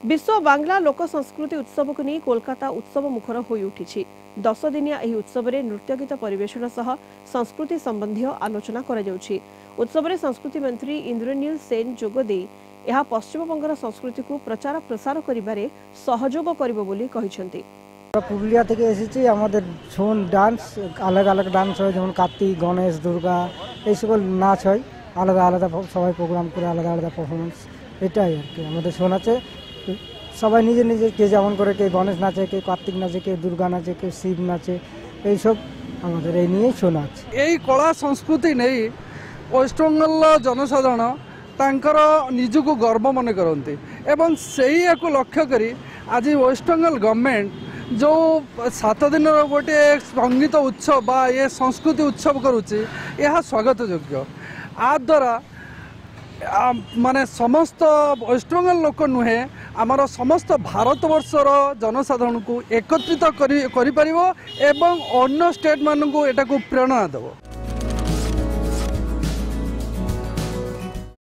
विश्व बांग्ला लोक संस्कृति उत्सव को नहीं कोलकाता उत्सव मुखर हो उठी 10 दिनिया एही उत्सव में नृत्य गीत परिवेषण सह संस्कृति संबंधी आलोचना करा जाउछि। उत्सव में संस्कृति मंत्री इंद्रनील सेन जोगदे यह पश्चिम बंगर संस्कृति को प्रचार प्रसार करिबारे सहयोग करिबो बोली कहिसेंति। पुरुलिया থেকে এসেছি আমাদের ছৌ ডান্স अलग अलग डांस হয় যেমন কার্তিক গণেশ দুর্গা এই সকল নাচ হয় আলাদা আলাদা সবাই প্রোগ্রাম করে আলাদা আলাদা পারফরম্যান্স এটাই আর কি আমাদের শো নাচে সবাই নিজে নিজে কে যেমন করে কে গণেশ নাচে কে কার্তিক নাচে কে দুর্গা নাচে কে শিব নাচে এই সব আমাদের এই নিয়ে শো নাচ এই কলা সংস্কৃতি নেই ওয়েস্টবেঙ্গল জনসাধারণ তাঙ্কর নিজକୁ गर्व मन करते एवं सही को लक्ष्य करी आज वेस्टबेंगल गवर्नमेंट जो 7 दिन गोटे संगीत उत्सव बा ये संस्कृति उत्सव करुच्ची यह स्वागत योग्य आ द्वारा माने समस्त वेस्टबेंगल लोक नुहे आमर समस्त भारतवर्षर जनसाधारण को एकत्रित करि परिबो एवं अन्य स्टेट मानू एटा को प्रेरणा देव।